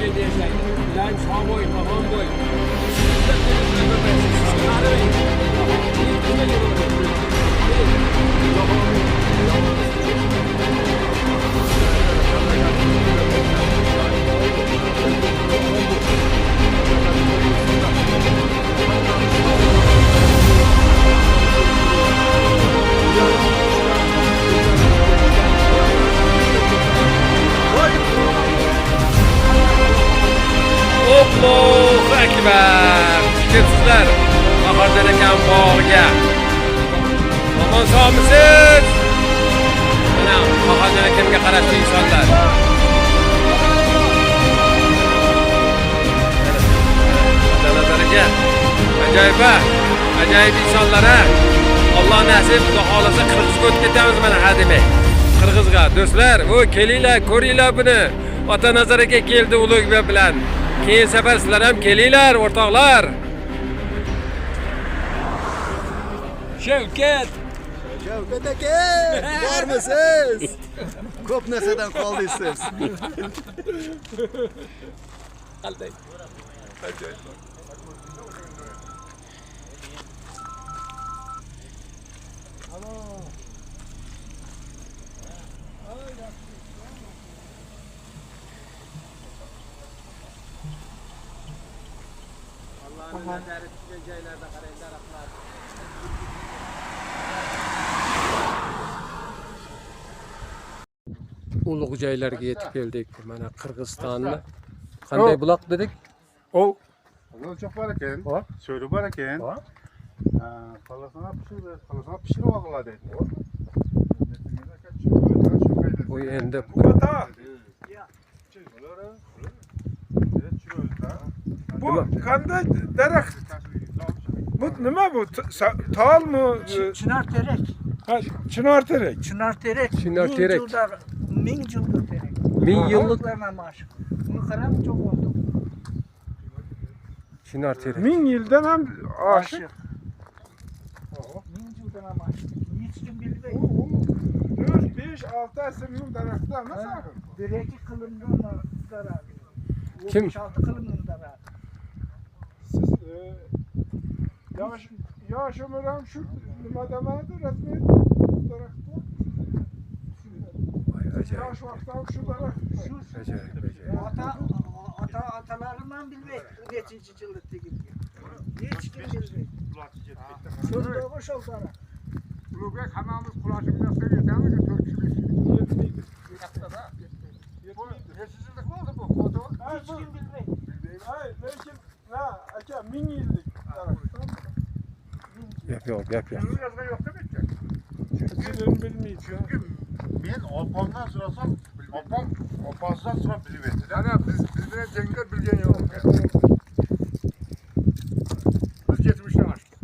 joyda yashaydi. Bilan Shoboy, Qahonboy. Allahu Ekber. Şükürsüzler. Bahar ekan bog'iga. Aman sog'misiz? Mana Bahar akamga qarashli insonlar. Nazariga ajoyib insonlar ha. Alloh nasib xudo xolasa Qirg'izga o'tib ketamiz mana hademay. Qirg'izga do'stlar, o kelinglar, ko'ringlar buni. Ota Nazar aka keldi ulug' bilan. Keyin safar sizlar ham kelinglar, o'rtoqlar. Shavkat aka, bormisiz? Ko'p narsadan qoldingiz siz. Qalday. Allah'ın nazarı tutuyor joylarda qaranglar rahmat. Ulug' joylarga yetib keldik. Mana Qirg'izistonni qanday buloq dedik? O çok var ekan. Söylü var ekan. Kalasana pişirib oldilar dedi. Bu endi Bu qanday daraxt? Bu nima bu? Tol mu? Çınarterek. Ha, çınarterek. Çınarterek. Çınarterek. Ming yıldır terek. 1000 yıllık Balıklarına maaş. Bunu karan çok oldu. Çınar terek. 1000 yıldan hem aşık. Ming yıldan ama aşık. Hiç kim bilmiyor. 4, 5, 6 asırın daraxtı nasıl akıl? Bir iki kılımdan zarar. Kim? 5-6 kılımdan zarar. Siz yaş ömürüm şu nimada vardı resmi daraxtı. Acayip. Yaş vaktan şu daraxt. Atalarından bilmek. Geçici cıldıktı gibi. Hiç kim bilmiyor. Şurada boş ol zarar. Uluga kanalımız kulaşı biraz yeter mi ki 4 kişi? Yetmeydi. Yeşillik mi oldu bu? Foto? Hiç kim bilmiyor. Hayır, belki aka 1000 yıllık daraxt. Yap. Bunun yazga yok değil mi ki? Çünkü bilmeyiz. Çünkü ben opamdan sorasam, opamdan sonra biliverdi. Yani bizden cengar bilgen yok. Biz geçmişten açtık.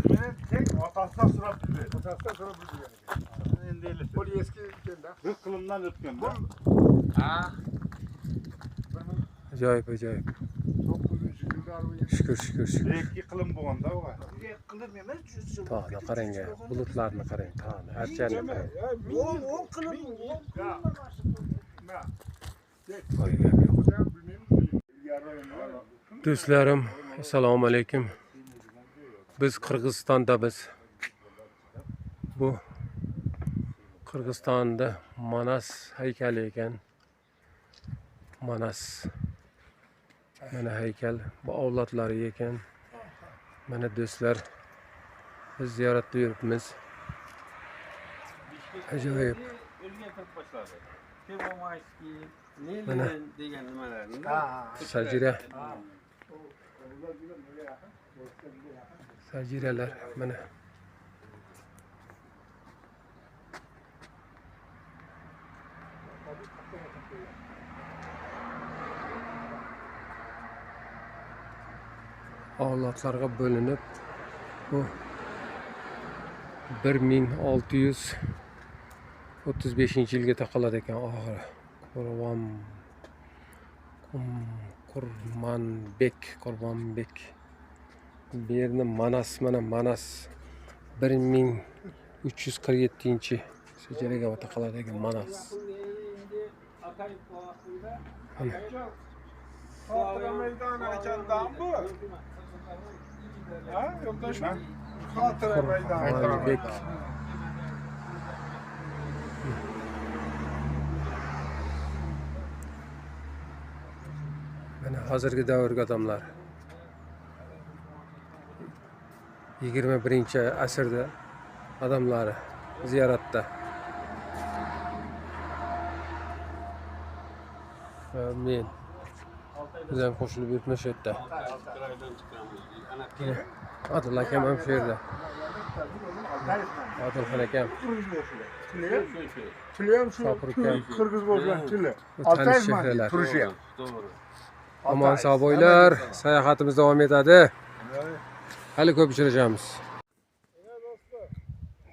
Benim tek atasdan sonra biliverdi. Atasdan sonra biliverdi. Bu eski kendi. Rık kılımdan ötken. Acayip. Çok uzun şükürler. Şükür. Belki kılım bu anda var. Kılım yemez. Tağına qarang, bulutlarni qarang, tağını, archani qarang. 10 kılım. Voy, gap yo'q. Do'stlarim, assalomu alaykum. Biz Qirg'izistondamiz. Bu Qirg'izistonda Manas haykali ekan. Manas. Mana haykal, bu avlodlari ekan. Mana do'stlar, biz ziyoratda yuribmiz. Ajoyib. Mana sajiralar mana. Avlodlarga bo'linib bu 1635-yilga taqaladi ekan oxiri. Qurbonbek. Bu yerni Manas, mana Manas 1347-shajaraga taqaladi ekan Manas. Hatıra meydanı ekan bu. Ha, yoldaş mı? Hatıra meydanı. Bek. Mana hozirgi davrga odamlar 21-asrda odamlari ziyoratda. Men biz ham qo'shilib yuribmiz shu yerda. Adil akam ham shu yerda. Adilxon akam, Tülüyem şu Sapır kem. Kırgız bozgan tülü. tanish chehralar. Omon sog' bo'linglar. Sayohatimiz davom etadi. Hali ko'p uchrashamiz.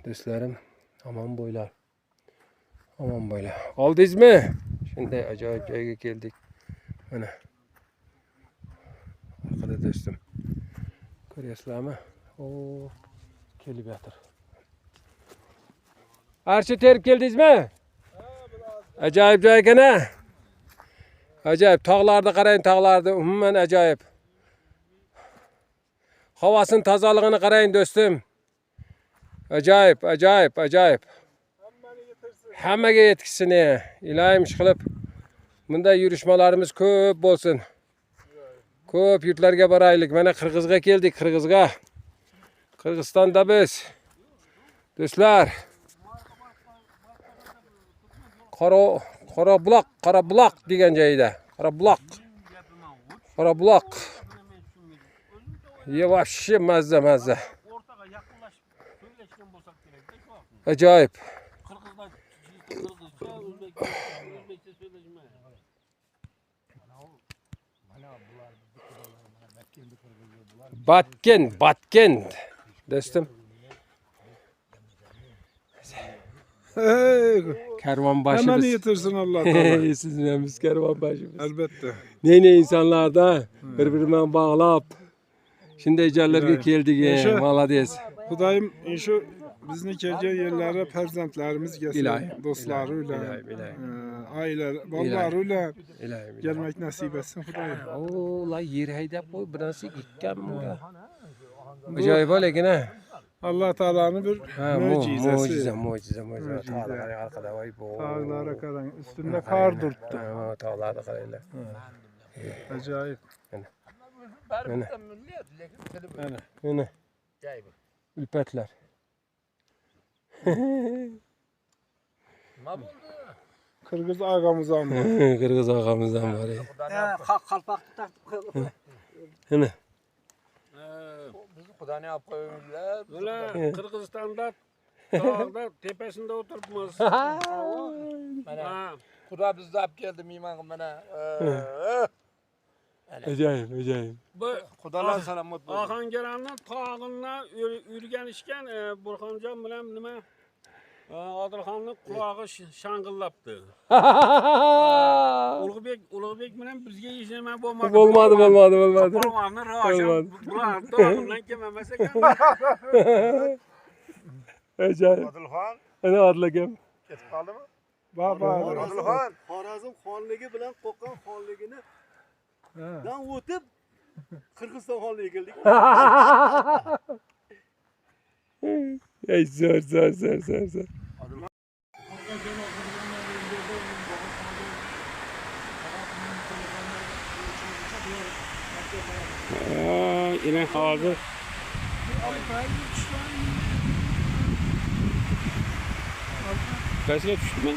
Do'stlarim, omon bo'linglar. Omon bo'linglar. Oldingizmi? Shunday ajoyib joyga keldik. Mana. Orqada do'stim. Ko'ryapsizlarmi? O, kelib yotir. Archa terib keldingizmi? Ajoyib joy ekan-a. Ajoyib, tog'larni qarang, tog'larni umuman ajoyib. Havosini tozaligini qarang do'stim. Ajoyib, ajoyib, ajoyib. Hammaga yetkizsin. Ilohim ishqilib bunday yurishmalarimiz ko'p bo'lsin. Ko'p yurtlarga boraylik. Mana Qirg'izga keldik, Qirg'izga. Qirg'izistonda biz do'stlar Qorabuloq degan joyda. Qorabuloq. Вообще mazza. Ajoyib. Batken do'stim. Karvonboshimiz. Hemen yitirsin Allah Teala. Sizimiz karvonboshimiz. Elbette. Ne insonlarda bir-biridan bog'lab shunday joylarga keldik. O'sha- Молодец. Xudayim şu bizni kelgan yerlere farzandlarimiz gelsin. İlahi. Dostlarıyla, İlahi. aile, ballarıyla İlahi. gelmek nasip etsin Xudayim. Oo, la yer haydab qo'y, bir narsa ekkanmi? Ajoyib lekin ha. Allah Teala'nın bir mucizesi. Mo'jiza. Tog'lar orqada voy bu. Tağlara karan, üstünde kar durttu. Tog'larni qaranglar. Acayip. Mana. Ulpatlar. Kırgız ağamızdan mı? Qirg'iz og'amizdan bor. Qalpaqni taqib Mana. Bizni Xudo ne yapıp koyuyorlar? Ulan Kırgızistan'da dağda tepesinde oturtmaz. Mana Xudo bizni olib keldi miyman mana. Ajoyib. Bu Xudolar salomat bo'lsin. Axangeranning tog'ini o'rganishgan Burxonjon bilan nima? Odilxonning qulog'i shang'illabdi. Ulug'bek bilan bizga hech nima bo'lmadi. Bo'lmadi. Qo'rg'onni rivojlan bular tog'imdan kelmamas ekan. Ajoyib. Odilxon Ana Odil akam. ketib qoldimi? Baba. Odilxon Xorazm xonligi bilan Qo'qon xonligini dan o'tib Qirg'iziston xonligiga keldik. Ey zo'r. Yine hazır. Kaçıya düştüm ben?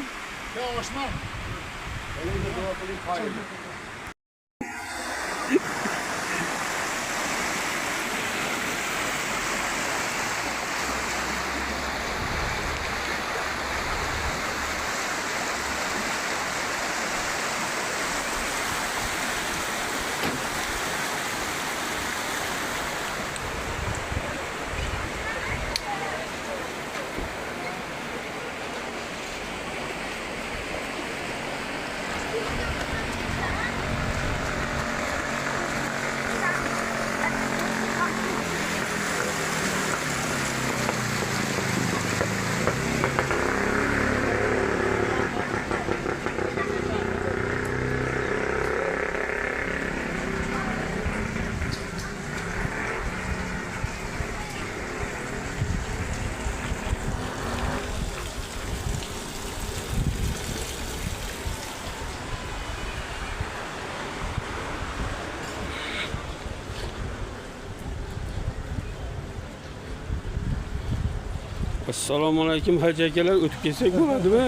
Assalomu alaykum hoji akalar, o'tib kelsak bo'ladimi?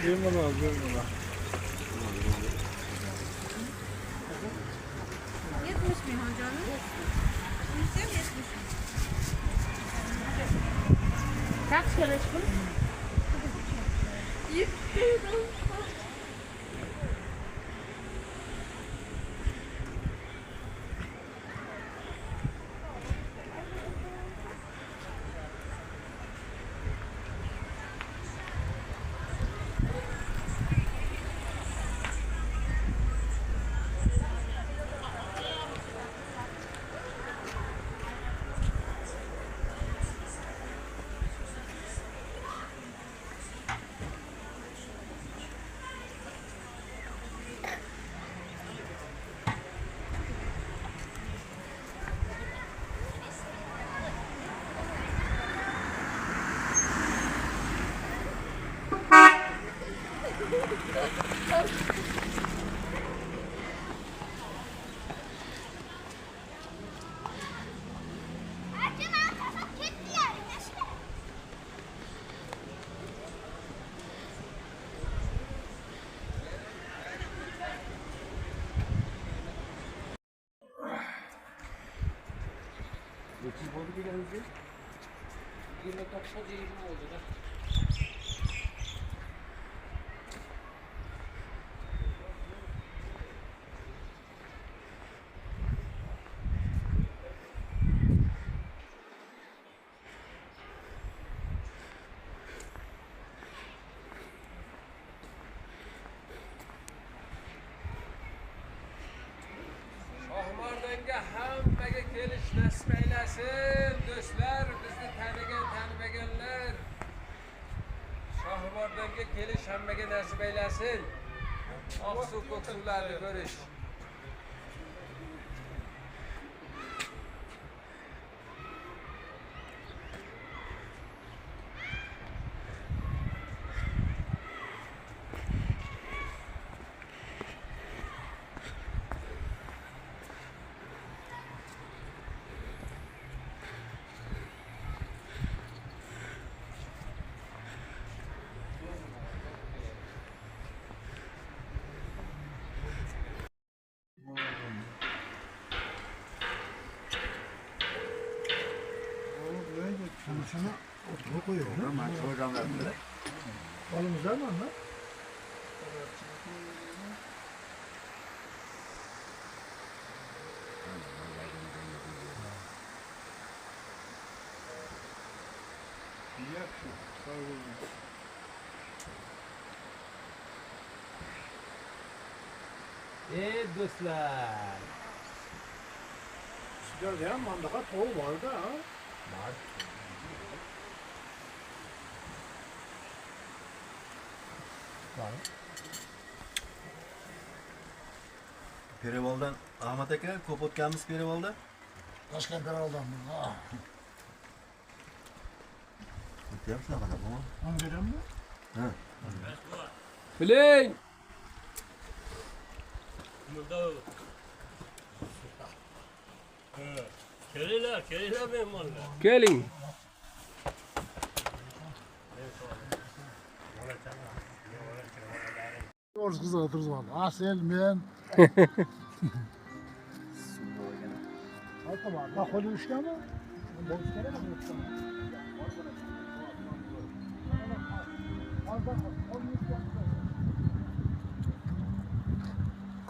Bemalol, bemalol. 70 mi hocam? Yüksek 70. Kaç karış bu? Shohmardonga hammaga kelish nasib aylasin. Do'stlar, bizni tanimaganlar. Shohmardonga kelish hammaga nasib aylasin. Oqsuv ko'ksularni ko'rish. Oğlumuzdan mı anlar? Do'stlar. Sizlerde hem mandaka toğu var da ha. Perivoldan Ahmet aka ko'p o'tganmiz Perivolda. Toshkent Peral'dan bu. O'tyapsiz shunaqa bu. Onu verem mi? Biling. Kelinglar mehmonlar. Keling. Orz kızı oturuz Asel, men. Hatta var. Bak öyle üçgen mi? Bu üçgene mi yoksa?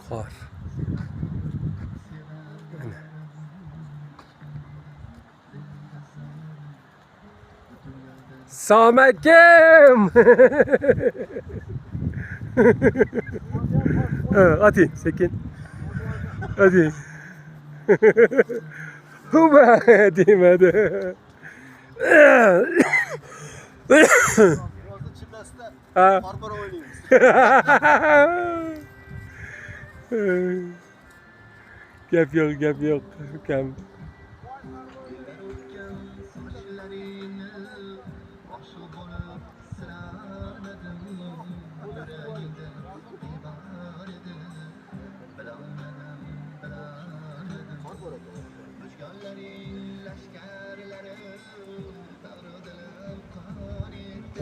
Qor. Samakim. Hadi sekin. Hadi. Huba demedi. Birozni chimlasida Ha. Barbara o'ynaymiz. Gap yok. Ukam.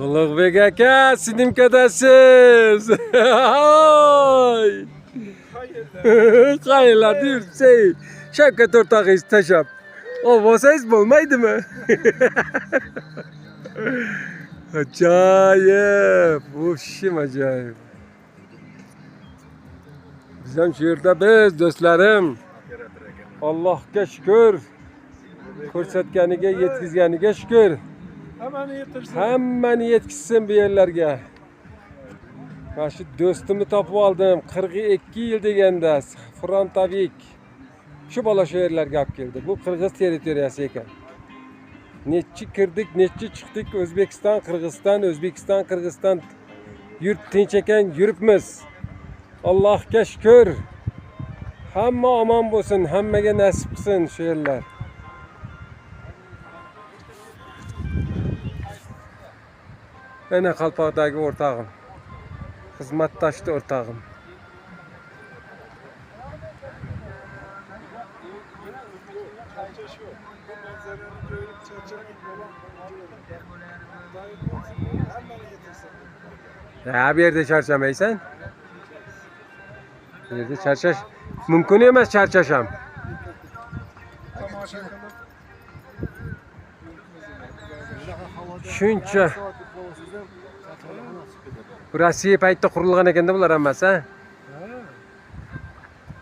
Ulug'bek aka, sinimkadasiz. Ay! Qayerlarda yuribsiz? Shavkat o'rtog'ingiz tashab. Olmasangiz bo'lmaydimi? Ajoyib, o'shim ajoyib. Biz ham shu yerda biz do'stlarim. Allohga shukr. Ko'rsatganiga, yetkazganiga shukr. Hammani yetirsin. Hammani yetkazsin bu yerlarga. Mana shu do'stimni topib oldim. 42 yil deganda frontovik. Shu bola shu yerlarga olib keldi. Bu Qirg'iz territoriyasi ekan. Nechi kirdik, nechi chiqdik. O'zbekiston, Qirg'iziston yurt tinch ekan, yuribmiz. Allohga shukr. Hamma omon bo'lsin, hammaga nasib qilsin shu yerlar. Ana Qalpoqdagi o'rtog'im. Xizmatdoshda o'rtog'im. Ya bir yerde charchamaysan? Bu yerda charchash mumkin emas, charchasham. Shuncha Rossiya paytida qurilgan ekanda bular hammasi, ha?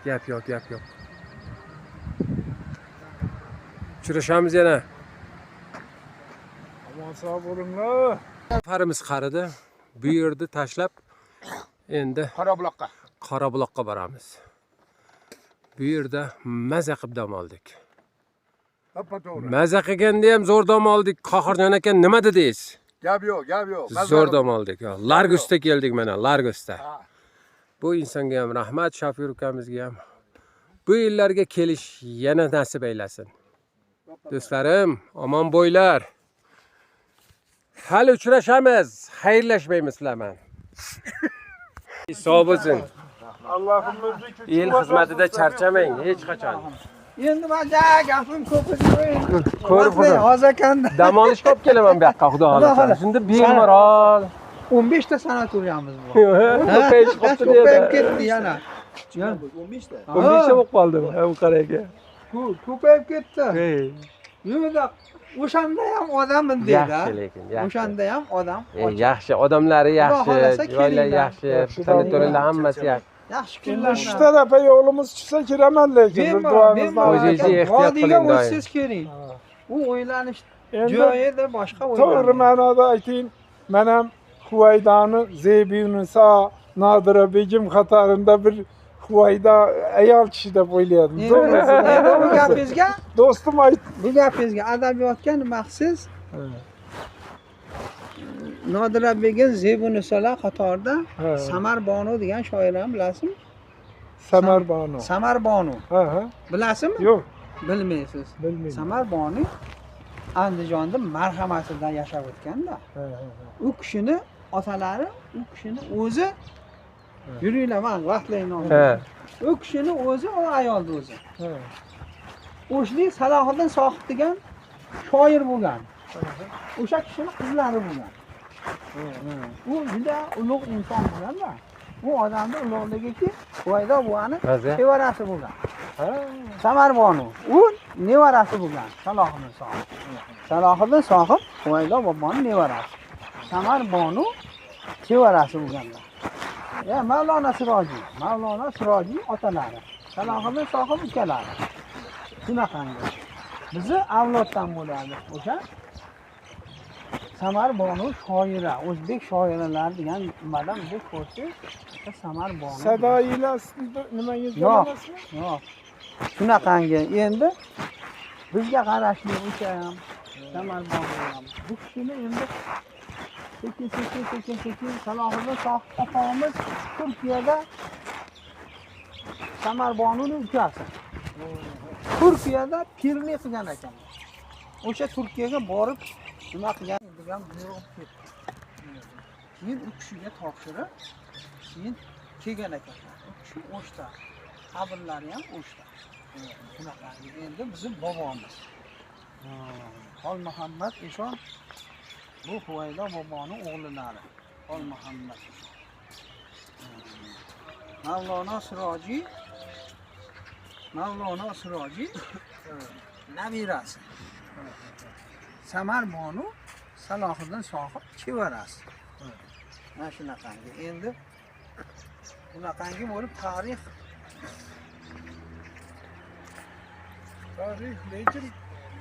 Gap yo'q. Uchrashamiz yana. Omon sog' bo'linglar. Safarimiz qaridi. Bu yerni tashlab endi Qorabuloqqa boramiz. Bu yerda maza qilib dam oldik. Maza qilganda ham zo'r dam oldik. Qohirjon aka nima dedingiz? Gap yo'q. Zo'r dam oldik. Largusda keldik mana, Largusda. Bu insonga ham rahmat, shofyor ukamizga ham. Bu yillarga kelish yana nasib aylasin. Do'stlarim, omon bo'ylar. Hali uchrashamiz, xayrlashmaymiz sizlarman. Sog' bo'lsin. Allohimizni El xizmatida charchamang hech qachon. Endi mana gapim ko'p edi. Ko'rib Hozakanda. dam olishga olib kelaman bu yoqqa, xudo xolasa. Shunda bemalol 15 ta sanatoriyamiz bor. ko'payib qoldi Ko'payib dedi. ketdi yana. 15 ta. 15 ta bo'lib qoldi bu qaraga. Ko'payib ketdi. Hey, Yo'da o'shanda ham odam dedi. yaxshi lekin, yaxshi. O'shanda ham odam. Yaxshi, odamlari yaxshi, xohlasa joylar kelinglar. yaxshi, sanatoriylar hammasi yaxshi. Yaxshi Endi kunlar. shu tarafa yo'limiz chiqsa kiraman lekin duomizni O'zingiz ehtiyot Vodiyga qiling doim. o'tsiz keling. U o'ylanish Endi joyida boshqa to'g'ri o'ylanadi. ma'noda ayting, men ham Huvaydani Zebiyunisa Nodira begim qatorida bir Huvayda ayol kishi deb o'ylaydim. To'g'risi. Endi bu gapingizga, Do'stim aytdi. bu gapingizga adabiyotga maqsiz Nodira begim Zebiyunisalar qatorida Ha. Samar Bonu degan shoirani bilasizmi? Samar Banu. Samar Bonu. Ha. Bilasizmi? Yo'q, Bilmaysiz. bilmayman. Samar Bonu Andijonda marhamatida yashab o'tganda. U kishini otalari, u kishini o'zi yuringlar, men vaqtlayman. Ha. U kishini o'zi, o ayolni o'zi. O'shlik Salohiddin Sohib degan shoir bo'lgan. O'sha kishini qizlari bo'lgan. U juda ulug' inson bo'lgan-da. Bu odamni ulug'ligiki, Huvaydo buvani Maza. nevarasi bo'lgan. Samar Bonu. U nevarasi bo'lgan. Salohiddin Sohib. Salohiddin Sohib Huvaydo boboning nevarasi. Samar Bonu nevarasi bo'lganlar. Ya Mavlona Sirojiy otalari. Salohiddin Sohib ukalari. Shunaqangi. Bizi avloddan bo'ladi o'sha. Samar Bonu shoira, o'zbek shoiralari degan nimadan biz ko'rsak, Samar Bonu. Sadoilar nimangiz Yo'q, bilasizmi? yo'q. Shunaqangi. Endi bizga qarashli o'sha ham Samar Bonu ham. Bu kishini endi sekin Salohiddin Sohib opamiz Turkiyada Samar Bonuning ukasi. Turkiyada pirlik qilgan ekan. O'sha Turkiyaga borib nima qilgan degan buyruq ketdi. Keyin u kishiga topshirib, keyin kelgan ekan. U kishi O'shda. Qabrlari ham O'shda. Shunaqa. Endi bizim bobomiz. Xol Muhammad Eshon Bu Huvaydo boboning o'g'illari. Xol Muhammad. Mavlono Siroji nabirasi. Samar Bonu Salohiddin sohib chevarasi. Mana shunaqangi. Endi bunaqangi bo'lib tarix lekin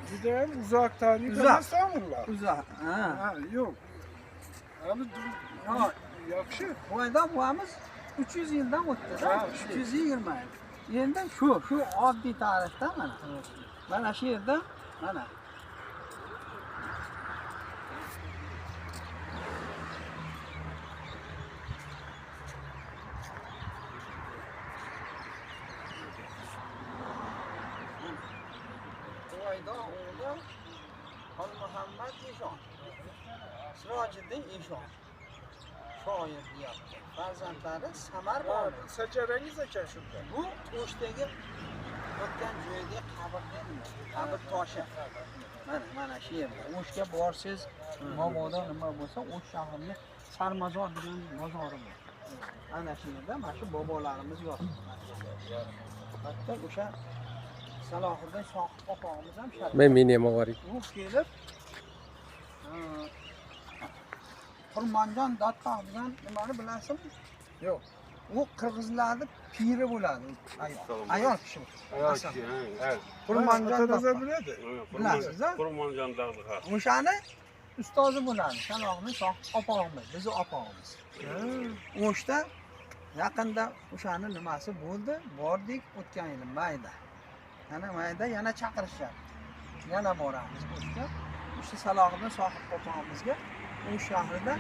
judayam uzoq tarix Uzoq. emas Amurlar. uzoq. Ha, yo'q. Hali yaxshi. Huvaydo buvamiz 300 yildan o'tdi. Ha, 320 yil. Endi shu oddiy tarixdan mana. Mana shu yerda mana Huvaydo o'g'li Xol Muhammad Eshon. Sirojiddin Eshon. Shoir deyapti. Farzandlari Samar bor. Sacharangiz ekan shunda. Bu To'shdagi o'tgan joyga qabr toshi. Mana shu yerda. O'shga borsiz, mabodo nima bo'lsa, O'sh shahrining Sarmazor degan mozori bor. Ana shu yerda mana shu bobolarimiz yotibdi. Hatto o'sha Salohiddin sohib opamiz ham sharaf. Men meniyam ovoring. U kelib Qurmonjon Dodtog' degan nimani bilasizmi? Yo'q. U qirg'izlarni piri bo'ladi. Ayol kishi. Qurmonjon Dodtog' biladi. Bilasiz-a? Qurmonjon Dodtog'. O'shani ustozi bo'ladi. Salohiddin sohib opamiz, bizni opamiz. O'shda yaqinda o'shani nimasi bo'ldi? Bordik o'tgan yil mayda. Mayda yana chaqirishyapti. Yana boramiz o'shga. O'sha Salohiddin sohib opamizga u shahrida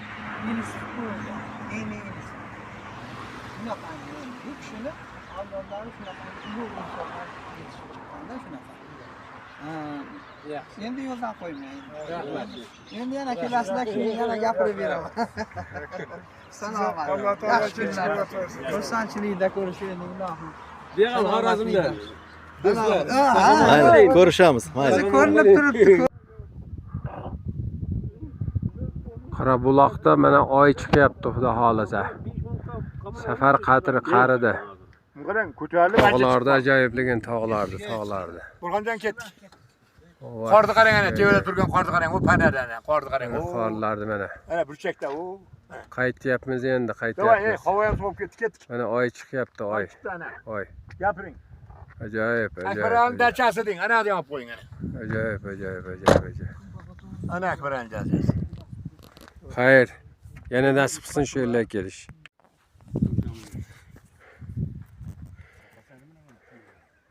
institut bo'ldi. institut. Shunaqangi bu kishini avlodlari shunaqangi ulug' insonlar yetishib chiqqanda shunaqa. Endi yo'ldan qo'ymaydi. Endi yana kelasizlar keyin yana gapirib beraman. Salomat. Alloh taolo kechirib bersin. Xursandchilikda ko'rishaylik ilohim. Begal Xorazmdan. Mayli, ko'rishamiz. Mayli. Ko'rinib turibdi. Qorabuloqda mana oy chiqyapti, xudo xolasa. Safar qadri qaridi. Qarang, ko'tarilib Tog'larda ajoyibligin tog'larda. Qo'rg'ondan ketdik. Qorni qarang ana, tevada turgan qorni qarang, u panada ana, qorni qarang. Qorlardi mana. Ana burchakda u. Qaytyapmiz endi, Davay, qaytyapmiz. havo ham sovib ketdik. Mana oy chiqyapti, oy. Ana, Oy. gapiring. Ajoyib, Akbaran dachasi deng, ana ham qo'ying ana. ajoyib. Ana Akbaran dachasi. Xayr. Yana nasib qilsin shu yerga kelish.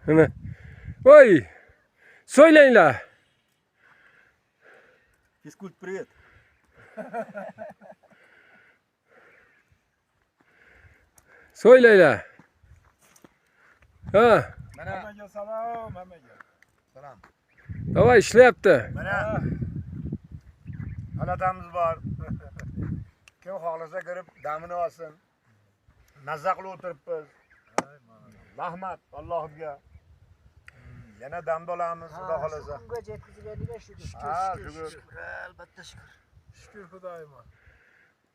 Mana. Voy! So'ylanglar. Физкульт, привет. So'ylanglar. Ha, Hammaga salom, hammaga. Salom. davay ishlayapti. Mana halatamiz bor. Kim xohlasa kirib damini olsin. Mazza qilib o'tiribmiz. Rahmat Allohga. Yana damda olamiz, xudo xolasa. Bunga yetkazganiga shukr. Ha, shukr. Albatta shukr. Shukr Xudoyima.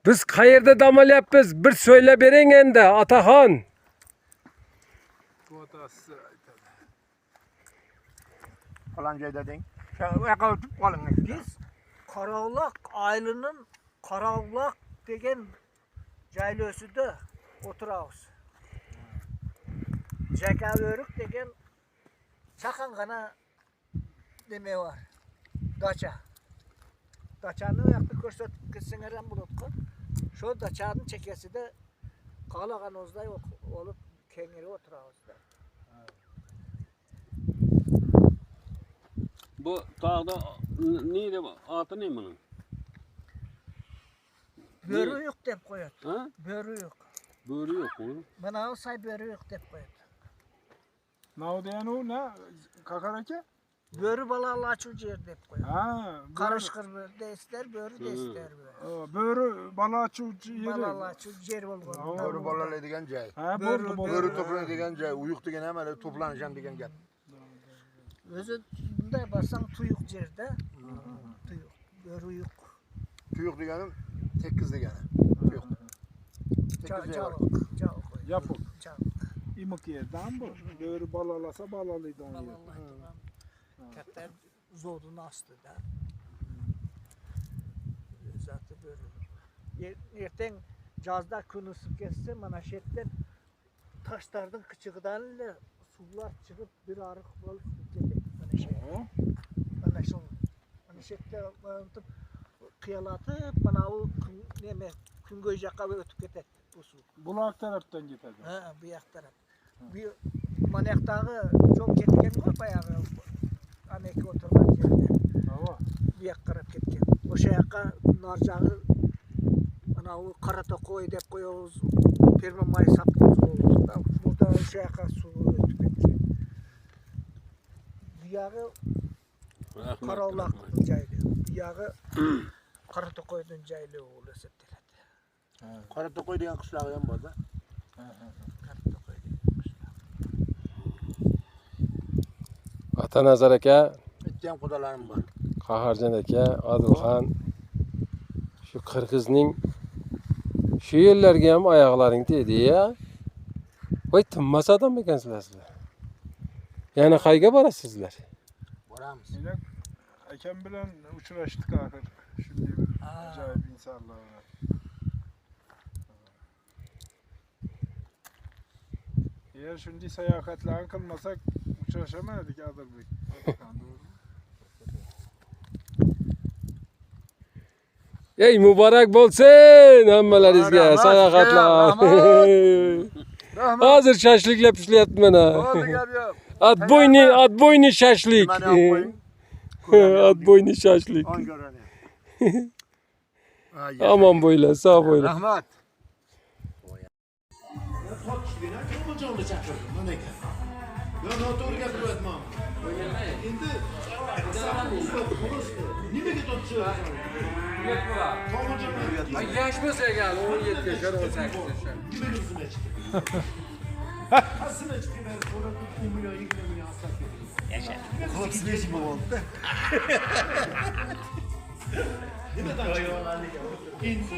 Biz qayerda dam olyapmiz? Bir so'ylab bering endi, otaxon. Otasi aytadi. Falan joyda deng. Shu yoqqa o'tib qoling. Biz Qorovloq aylining Qorovloq degan joylasida o'tiramiz. Jakavörük degan chaqangana nima bor? Dacha. Dachani u yoqda ko'rsatib ketsangiz ham bo'ladi-ku. Shu dachani chekkasida qolganimizday olib kengayib o'tiramiz. Bu tog'da ne deb oti ne buning? Bo'ri yo'q deb qo'yadi. Ha? Bo'ri yo'q. Bo'ri yo'q-ku. Mana o say bo'ri yo'q deb qo'yadi. Navdiyanu ne? Kakar aka? Bo'ri balalarchi yer deb qo'yadi. Ha, Qarishqir bo'ri ister, bo'ri de ister. bo'ri balachuvchi yeri. Balalarchi yer bo'lgan. Bo'ri bolalaydigan joy. Ha, bo'ldi, Bo'ri to'planadigan joy, uyuq degan ham hali to'planishan degan gap. O'zi bunday borsang tuyuq yerda. Tuyuq, bo'ri yo'q. Tuyuq deganim 8 degani. Tuyuq. 8 Calık. Yapık. Calık. İmik yerden bu. Börü balalasa balalıydı onu yer. Balalaydı. Katta zodun astı da. Zatı böyle. Erten cazda kınısı kesse mana şetten taşlardan kıçıgıdan ile sular çıkıp bir arık balık gitti. Mana şey. Mana şu. Mana şette alıp kıyalatıp mana o neme Күнгөй жаққа өтіп кетеді bu su. Bulak taraftan gitedi. Ha, bu yak taraf. Bir manyaktағы жол кеткен ғой баяғы анеке отырған жерде. Ава. Bu yak қарап кеткен. Ошо жаққа нар жағы анау Қаратоқой деп қоябыз. Пермемай сапқыз болдық. Burada ошо жаққа су өтіп кеткен. Bu yağı Қараулақтың жайлы. Bu yağı Қаратоқойдың жайлы ол есептеледі. Qarato'qoy degan qishlog'i ham bor-da. Қаратоқой деген қышлақ. Atanazar aka, Bitta ham qudalarim bor. Qaharjon aka, Odilxon shu qirg'izning shu yerlarga ham oyoqlaring tegdi-ya. Voy, tinmas odam ekansizlar sizlar. Yana qayga borasizlar? Boramiz. Yine akam bilan uchrashdik axir. Shunday bir ajoyib insonlar. Eğer shunday sayohatlarni qilmasak uchrashamadik Adilbek. Ey muborak bo'lsin hammalaringizga sayohatlar. Hozir shashliklar pishlayapti mana. Отбойный shashlik. Отбойный shashlik. Aman bo'ylar, sog' bo'ylar. Rahmat. Noto'g'ri gapiryapman. Endi nimaga tortishyapsan? Yaşmasa egal 17 yaşar 18 yaşar. Nimaga o'zini ichdi? Qasini ichdi, men so'rab 10 million 20 million asrab ketdim. Yasha. Qolib nechta bo'ldi? Nimadan chiqdi? Endi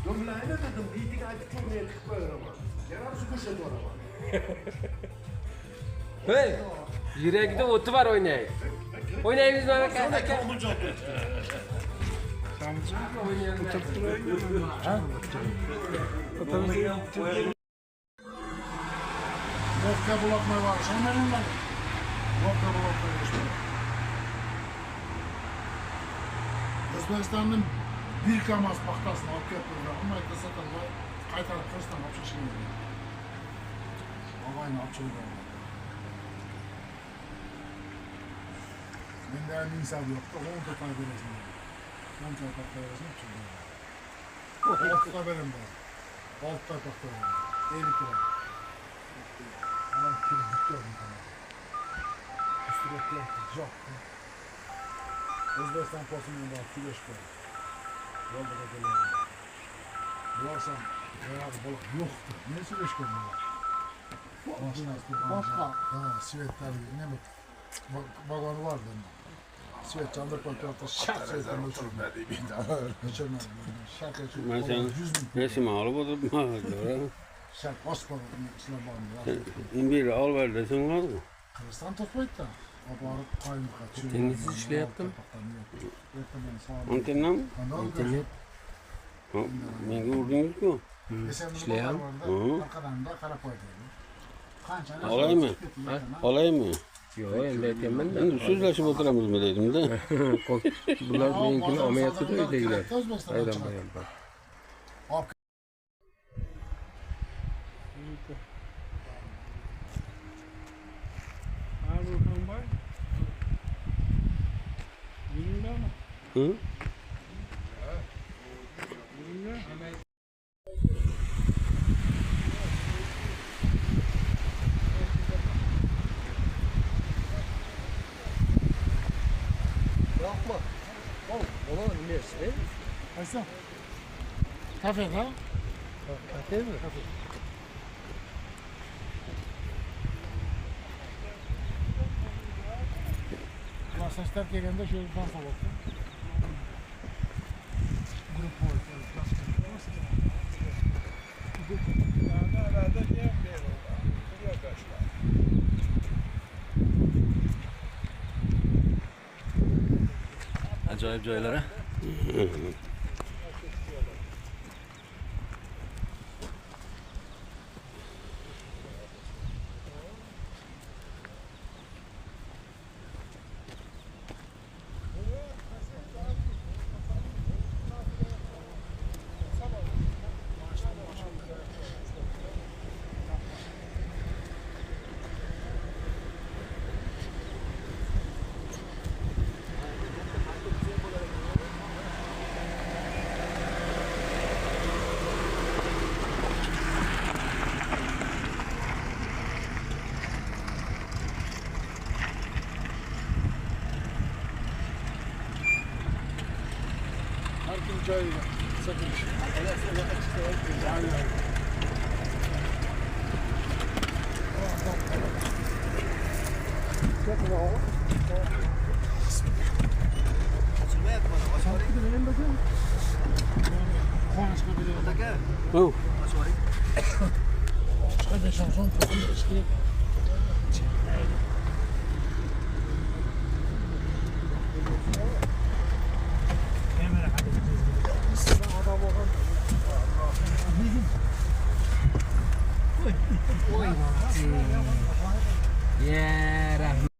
domlayni dedim, biytiga aytib ko'rmaylik qilib qo'yaman. Yana shu ko'rsatib yuboraman. Hey, yuragida o'ti var oynaylik. Oynaymiz mana aka. Vodka bulakmay var. Sen benim lan. Vodka bulakmay var. Özbekistan'ın bir kamaz paktasını alıp yapıyorlar. Ama kısa kalma kaytarıp kırstan apça şey veriyor. Havayla apça veriyor. Ben de aynı insan yoktu. 10 topay veresin. 10 topay veresin. 6 topay verim var. 6 topay verim. 50 kilo. Adam kilo bitiyorum bana. Üstüne yok. Özbekistan postumunda kiloş koy. Yolda da geliyorum. Bu akşam herhalde balık yoktu. Ne kiloş koymuyorlar? Başka. Ha, sivetler gibi. Ne mi? Vagon vardı. Sivet candır kontrolda şak sivetten uçurum. Uçurmadım. Şak uçurum. Ben sen 100 bin. resim alıp oturup Şak Osmanlı Müslüman. bir al ver resim var mı? Kırgızistan tutmaydı da. Abarıp kaymış kaçıyor. Deniz işleyaptım. Antenna mı? İnternet. Menga urdungiz ku? İşleyen. Arkadan da Karakoy'daydı. Olaymi? Olaymi? Yo'q, endi aytganman. Endi so'zlashib o'tiramizmi dedim-da. Bular meninkini olmayapti-da uydagilar. Bayram bor. Hı? Bakma. Ona neresi? Ayşe. Kafe ha? Kafe mi? Kafe. Sesler gelende şöyle bir tarafa bakın. Acayip joylara. Her gün çay sakın. Yani. Oh. Yeah, rahmat.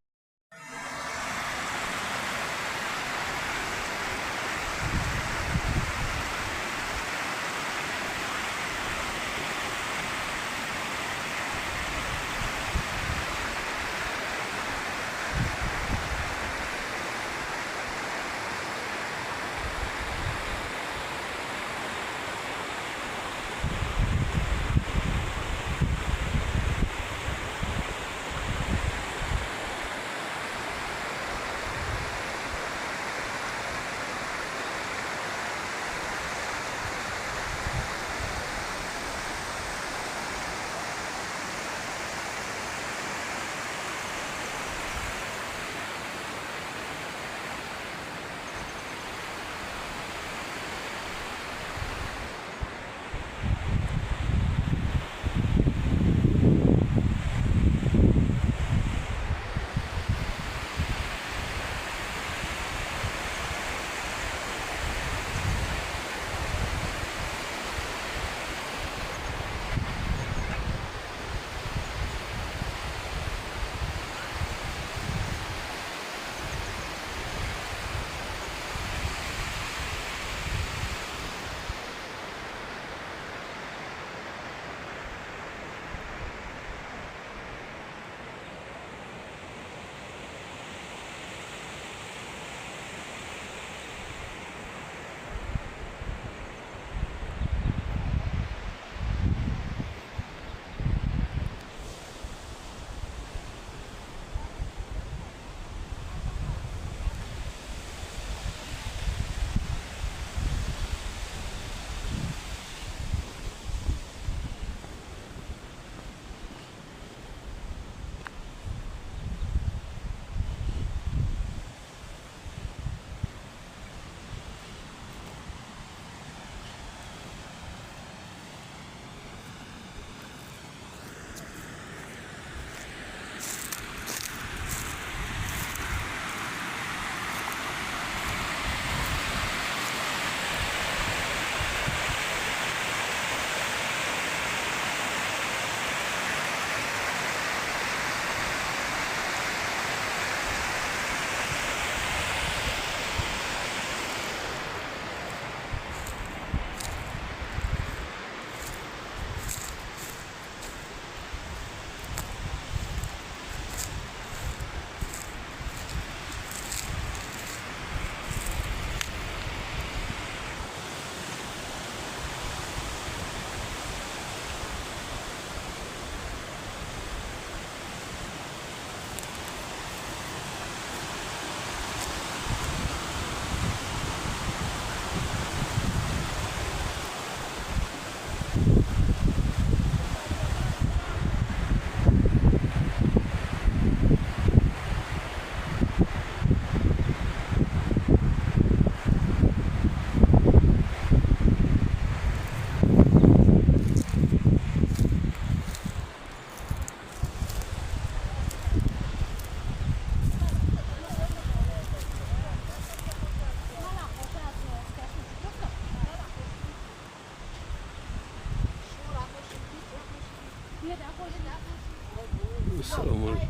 Selamünaleyküm.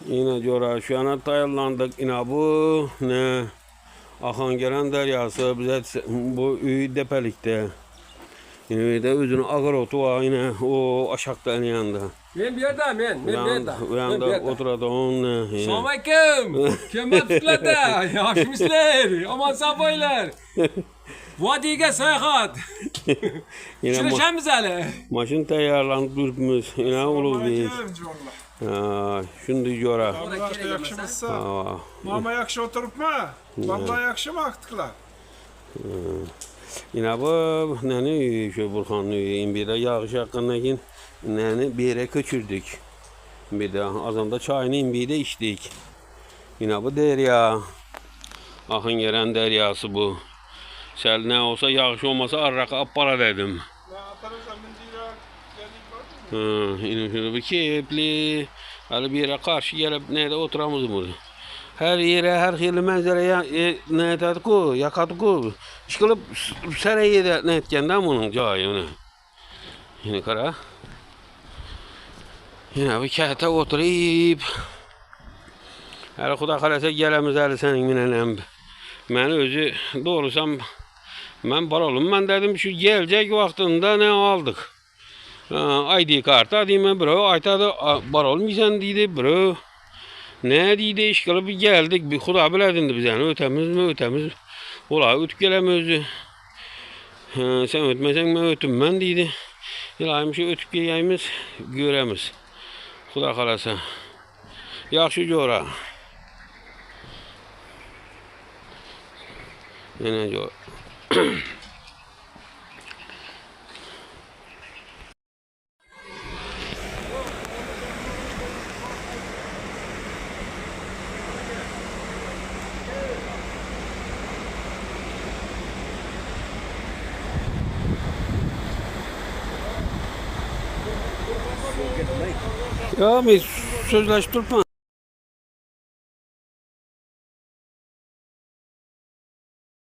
Yine diyor şu an dayanlandık. Yine bu ne? Ahangelen deryası bize bu depelikte. Yine de özünün ağır otu var yine o aşağıda en yanında. Men bir yerda, men bir yerda. Bu yanda oturada onun. Assalomu alaykum. Kimlar yaxshimisizlar? Omonsan bo'ylar. Vodiyga sayohat. Uchrashamiz hali. Maşın tayyorlanib turibmiz. Yine Ulug'bek. Shunday jo'ra. Allah'a yakışmazsa. Mama yakşı oturup mu? Vallahi yakşı mı aktıklar? Yine bu neni şu Burhan'ın bir de yağış hakkında ki neni bir yere köçürdük. Bir de azanda çayını bir de içtik. Yine bu derya. Akın gelen deryası bu. Sel ne olsa yağış olmasa arraka appara dedim. Yine şunu bir keyifli. Hadi bir yere karşı gelip nerede oturamız burada. Her yere, her şeyli manzaraya ne etedi ku, yakadı ku. Çıkılıp sarayı da ne etkenden bunun cayını. Yine kara. Yine bir kağıta oturayıp. Her kuda kalese gelemiz hali senin minenem. Ben özü doğrusam ben barolum. Ben dedim şu gelecek vaktinde ne aldık. ID kartı diyeyim bro. Aytadı barolmaysan dedi bro. Ne deydi iş kılıp geldik. Bir Xuda biledindi biz yani ötemiz mi ötemiz. Ola ötüp gelem özü. Sen ötmesen mi ötüm ben deydi. İlahim şu ötüp geleyimiz göremiz. Xuda kalasa. Yaxşı jo'ra. Yine jo'ra. Ya biz sözleştirme.